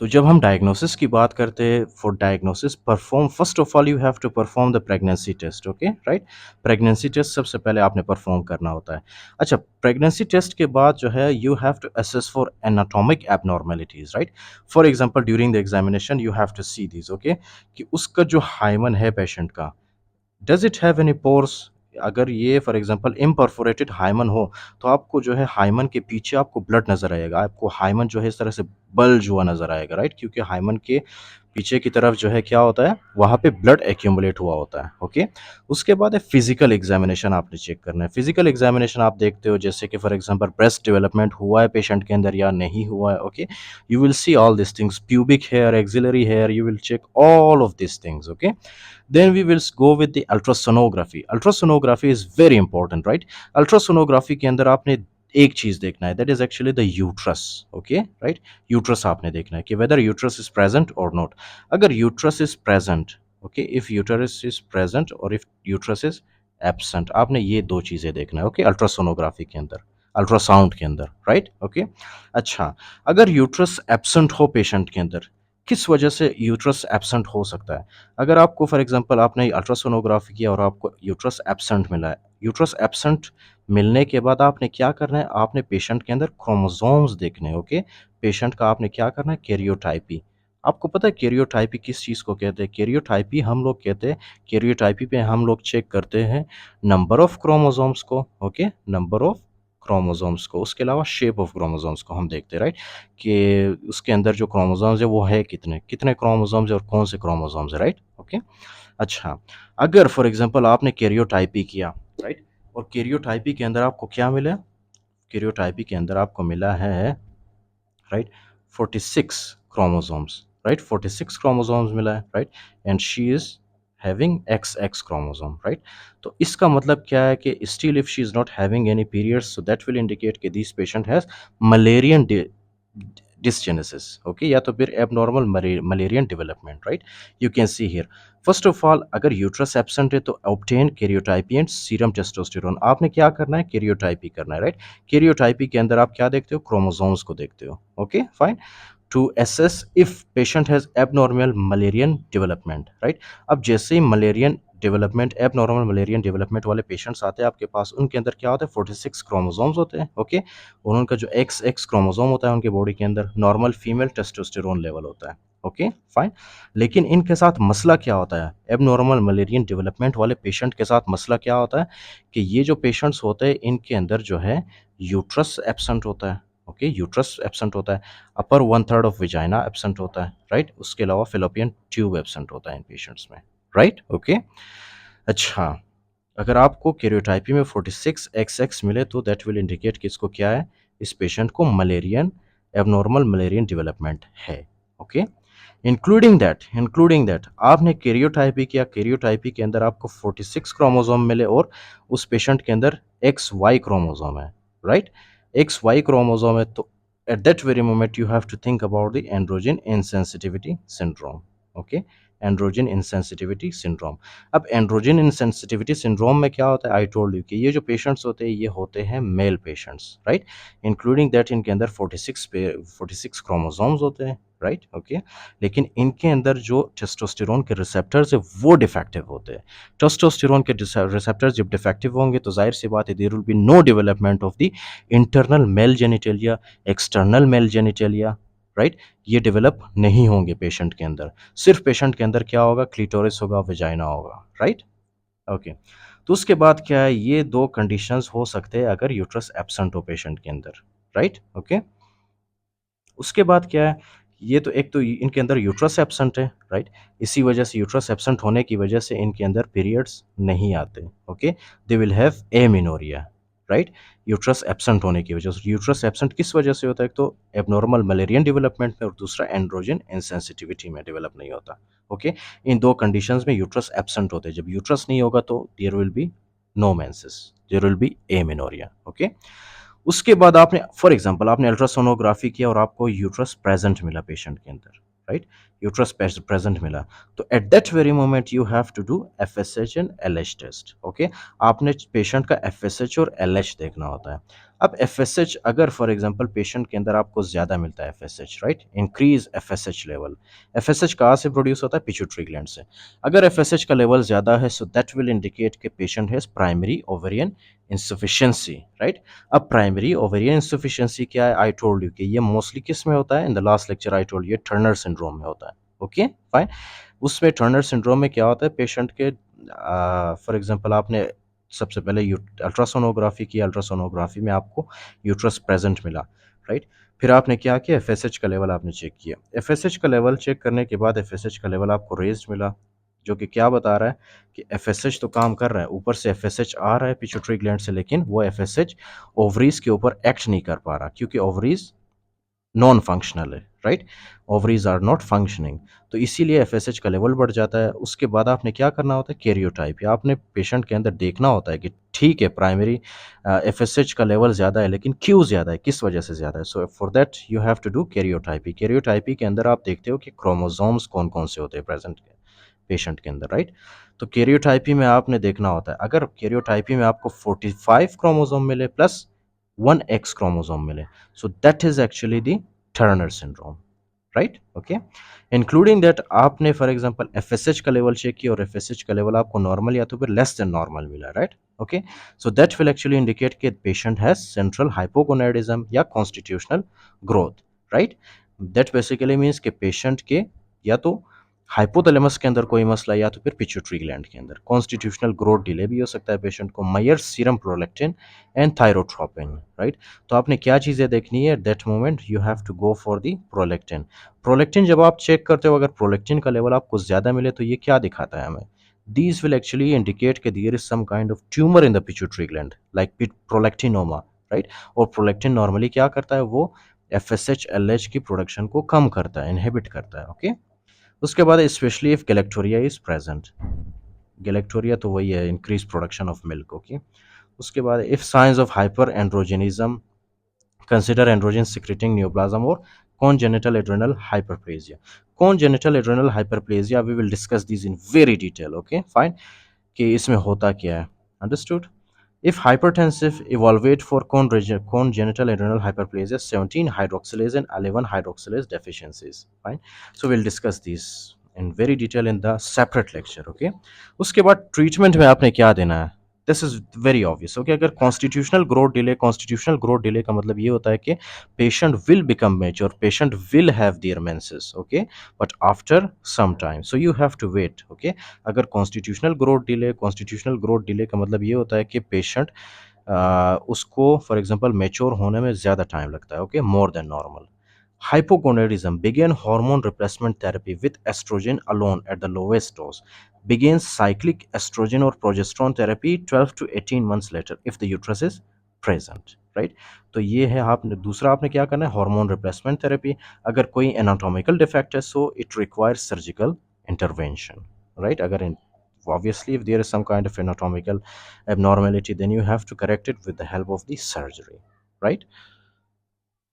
तो जब हम डायग्नोसिस की बात करते हैं, for diagnosis perform first of all you have to perform the pregnancy test, okay right. Pregnancy test सबसे पहले आपने परफॉर्म करना होता है। अच्छा, प्रेगनेंसी टेस्ट के बाद जो है you have to assess for anatomic abnormalities, right. For example during the examination you have to see this, okay, कि उसका जो हाइमन है पेशेंट का, does it have any pores. अगर ये फॉर एग्जांपल इम्परफोरेटेड हाइमन हो, तो आपको जो है हाइमन के पीछे आपको ब्लड नज़र आएगा, आपको हाइमन जो है इस तरह से बल्ज हुआ नज़र आएगा, राइट, क्योंकि हाइमन के पीछे की तरफ जो है क्या होता है, वहाँ पे ब्लड एक्यूमुलेट हुआ होता है, ओके। उसके बाद है फिजिकल एग्जामिनेशन, आपने चेक करना है। फिजिकल एग्जामिनेशन आप देखते हो जैसे कि फॉर एग्जांपल ब्रेस्ट डेवलपमेंट हुआ है पेशेंट के अंदर या नहीं हुआ है, okay. You will see all this things, pubic hair, axillary hair, you will check all of these things, okay. Then we will go with the ultrasonography. Ultrasonography is very important, right? Ultrasonography के अंदर आपने एक चीज देखना है, that is actually the uterus, okay, right? Uterus आपने देखना है कि whether uterus is present or not. अगर uterus is present, okay, if uterus is present or if uterus is absent, आपने ये दो चीजें देखना है, okay, अल्ट्रासोनोग्राफी के अंदर, अल्ट्रासाउंड के अंदर, राइट, ओके। अच्छा, अगर यूट्रस एब्सेंट हो पेशेंट के अंदर, किस वजह से यूट्रस एब्सेंट हो सकता है। अगर आपको फॉर एग्जांपल आपने अल्ट्रासोनोग्राफी किया और आपको यूट्रस एब्सेंट मिला है, यूट्रस एब्सेंट मिलने के बाद आपने क्या करना है, आपने पेशेंट के अंदर क्रोमोसोम्स देखने हैं, ओके। पेशेंट का आपने क्या करना है, कैरियोटाइपी। आपको पता है कैरियोटाइपी किस चीज़ को कहते हैं? कैरियोटाइपी हम लोग कहते हैं, कैरियोटाइपी पे हम लोग चेक करते हैं नंबर ऑफ क्रोमोसोम्स को, ओके, नंबर ऑफ क्रोमोसोम्स को, उसके अलावा शेप ऑफ क्रोमोसोम्स को हम देखते हैं, राइट, कि उसके अंदर जो क्रोमोसोम्स है वो है कितने कितने क्रोमोसोम्स है और कौन से क्रोमोसोम्स है, राइट, ओके। अच्छा, अगर फॉर एग्जांपल आपने कैरियोटाइपी किया, राइट, और कैरियोटाइपी के अंदर आपको क्या मिला, कैरियोटाइपी के अंदर आपको मिला है, राइट, 46 क्रोमोसोम्स, राइट, 46 क्रोमोसोम्स मिला है, right, and she is having x x chromosome, right. तो इसका मतलब क्या है कि still if she is not having any periods, so that will indicate कि this patient has Mullerian dysgenesis, okay, या तो फिर abnormal malarian development, right? You can see here, first of all, अगर यूट्रस एब्सेंट है तो obtain karyotypy and serum testosterone, आपने क्या करना है, कैरियोटाइपी करना है, राइट। कैरियोटाइपी के अंदर आप क्या देखते हो, क्रोमोसोम्स को देखते हो, okay fine, to assess if patient has abnormal Malarian development, right? अब जैसे ही Mullerian development, abnormal Mullerian development वाले पेशेंट्स आते हैं आपके पास, उनके अंदर क्या होता है, 46 क्रोमोसोम्स होते हैं, ओके। और उनका जो एक्स एक्स क्रोमोसोम होता है उनके बॉडी के अंदर, नॉर्मल फीमेल टेस्टोस्टेरोन लेवल होता है, ओके फाइन। लेकिन इनके साथ मसला क्या होता है, एबनॉर्मल मलेरियन डेवलपमेंट वाले पेशेंट के साथ मसला क्या होता है, कि ये जो पेशेंट्स होते हैं इनके अंदर जो है यूट्रस एब्सेंट होता है, ओके, यूट्रस एब्सेंट होता है, upper one third of vagina absent होता है, राइट, उसके अलावा फिलोपियन ट्यूब एब्सेंट होता है इन पेशेंट्स में, राइट, ओके। अच्छा, अगर आपको कैरियोटाइपी में 46 XX मिले तो दैट विल इंडिकेट कि इसको क्या है, इस पेशेंट को मलेरियन, एबनॉर्मल मलेरियन डेवलपमेंट है, ओके। इंक्लूडिंग दैट आपने कैरियोटाइपी किया, कैरियोटाइपी के अंदर आपको 46 क्रोमोसोम मिले और उस पेशेंट के अंदर XY क्रोमोसोम है, राइट, XY क्रोमोसोम है, तो at that very moment you have to think about the androgen insensitivity syndrome, okay, androgen insensitivity syndrome. अब एंड्रोजन इनसेंसिटिविटी सिंड्रोम में क्या होता है, आई टोल्ड यू कि ये जो पेशेंट्स होते हैं ये होते हैं male patients, right, including that इनके अंदर 46 क्रोमोसोम्स होते हैं, राइट, ओके। लेकिन इनके अंदर जो टेस्टोस्टेरोन के रिसेप्टर्स है वो डिफेक्टिव होते हैं। टेस्टोस्टेरोन के रिसेप्टर्स जब डिफेक्टिव होंगे तो जाहिर सी बात है there will be no development of the internal male genitalia, external male genitalia, right, ये डेवलप नहीं होंगे पेशेंट के अंदर। सिर्फ पेशेंट के अंदर क्या होगा, क्लिटोरिस होगा, वेजाइना होगा, राइट, ओके। तो उसके बाद क्या है, ये दो कंडीशंस हो सकते हैं अगर यूट्रस एब्सेंट हो पेशेंट के अंदर, राइट, ओके। उसके बाद क्या है, ये तो एक तो इनके अंदर यूट्रस एब्सेंट है, राइट, इसी वजह से यूट्रस एब्सेंट होने की वजह से इनके अंदर पीरियड्स नहीं आते, okay, they will have amenorrhoea, right, uterus absent होने की वजह से। यूट्रस एब्सेंट किस वजह से होता है, एक तो एबनॉर्मल मलेरियन डेवलपमेंट में और दूसरा एंड्रोजन इनसेंसिटिविटी में डेवलप नहीं होता, ओके। इन दो कंडीशंस में यूट्रस एब्सेंट होते हैं, जब यूट्रस नहीं होगा तो there will be no menses, there will be amenorrhoea, okay. उसके बाद आपने फॉर एग्जांपल आपने अल्ट्रासोनोग्राफी किया और आपको यूट्रस प्रेजेंट मिला पेशेंट के अंदर, राइट, यूट्रस प्रेजेंट मिला, तो at that very moment you have to do FSH and LH test, okay. आपने पेशेंट का एफएसएच और एलएच देखना होता है। अब एफएसएच अगर फॉर एग्जांपल पेशेंट के अंदर आपको ज़्यादा मिलता है FSH, right, increase FSH level. FSH कहाँ से प्रोड्यूस होता है? पिट्यूटरी ग्लैंड से। अगर एफएसएच का लेवल ज़्यादा है सो दैट विल इंडिकेट कि patient has primary ovarian insufficiency, right. अब प्राइमरी ओवेरियन इंसफिशियंसी क्या है? आई टोल्ड यू कि ये मोस्टली किस में होता है? In the last lecture I told you Turner syndrome में होता है। Okay, fine. उसमें टर्नर सिंड्रोम में क्या होता है? पेशेंट के फॉर एग्जांपल आपने सबसे पहले अल्ट्रासोनोग्राफी की, अल्ट्रासोनोग्राफी में आपको यूट्रस प्रेजेंट मिला, राइट। फिर आपने क्या किया? एफएसएच का लेवल आपने चेक किया। एफएसएच का लेवल चेक करने के बाद एफएसएच का लेवल आपको रेज्ड मिला, जो कि क्या बता रहा है कि एफएसएच तो काम कर रहा है, ऊपर से एफएसएच आ रहा है पिट्यूटरी ग्लैंड से, लेकिन वो एफएसएच ओवरीज के ऊपर एक्ट नहीं कर पा रहा क्योंकि ओवरीज नॉन फंक्शनल है, right. Ovaries are not functioning, तो इसीलिए एफएसएच का लेवल बढ़ जाता है। उसके बाद आपने क्या करना होता है? कैरियोटाइप, या आपने पेशेंट के अंदर देखना होता है कि ठीक है प्राइमरी एफएसएच का लेवल ज़्यादा है, लेकिन क्यों ज़्यादा है, किस वजह से ज़्यादा है? So for that you have to do karyotype. Karyotype के अंदर आप देखते हो कि क्रोमोसोम्स कौन कौन से होते हैं प्रेजेंट पेशेंट के अंदर, राइट। तो कैरियोटाइपी में आपने देखना होता है, अगर कैरियोटाइपी में आपको 45 क्रोमोसोम मिले प्लस 1x क्रोमोसोम मिले, so that is actually the Turner syndrome, right, okay. Including that आपने फॉर एग्जांपल एफएसएच का लेवल चेक किया और एफएसएच का लेवल आपको नॉर्मल या तो फिर लेस देन नॉर्मल मिला, right, okay. So that will actually indicate कि पेशेंट हैज सेंट्रल हाइपोगोनाडिज्म या constitutional growth, right. That basically means कि पेशेंट के या तो हाइपोथैलेमस के अंदर कोई मसला या तो फिर पिट्यूटरी ग्लैंड के अंदर कॉन्स्टिट्यूशनल ग्रोथ डिले भी हो सकता है पेशेंट को, मायर्स serum prolactin and thyrotropin, right. तो आपने क्या चीज़ें देखनी है? At that moment you have to go for the prolactin. Prolactin जब आप चेक करते हो, अगर प्रोलेक्टिन का लेवल आपको ज़्यादा मिले तो ये क्या दिखाता है हमें? दीज विल एक्चुअली इंडिकेट कि there is some kind of tumour in the pituitary gland like prolactinoma, right. और प्रोलेक्टिन नॉर्मली क्या करता है? वो एफएसएच एलएच की प्रोडक्शन को कम करता है, इनहिबिट करता है, ओके। उसके बाद specially if galactorrhoea is present, galactorrhoea तो वही है increase production of milk, okay. उसके बाद if science of hyper androgenism, consider androgen secreting neoplasm or congenital adrenal hyperplasia. Congenital adrenal hyperplasia we will discuss these in very detail, okay, fine, कि इसमें होता क्या है, understood। if hypertensive evaluate for congenital adrenal hyperplasia 17 hydroxylase and 11 hydroxylase deficiencies, fine, so we'll discuss these in very detail in the separate lecture, okay। उसके बाद treatment में आपने क्या देना है? This is very obvious, okay. अगर constitutional growth delay का मतलब ये होता है कि patient will become mature, patient will have their menses, okay, but after some time, so you have to wait, okay. अगर कॉन्स्टिट्यूशनल ग्रोथ डिले का मतलब ये होता है कि पेशेंट उसको फॉर एग्जांपल मैच्योर होने में ज़्यादा टाइम लगता है, okay, more than normal. Hypogonadism began hormone replacement therapy with estrogen alone at the lowest dose. Begins cyclic estrogen or progesterone therapy 12 to 18 months later if the uterus is present. Right, तो ये है आपने दूसरा आपने क्या करना है? Hormone replacement therapy. अगर कोई एनाटॉमिकल डिफेक्ट है so it requires surgical intervention, right. अगर obviously if there is some kind of anatomical abnormality then you have to correct it with the help of the surgery, right।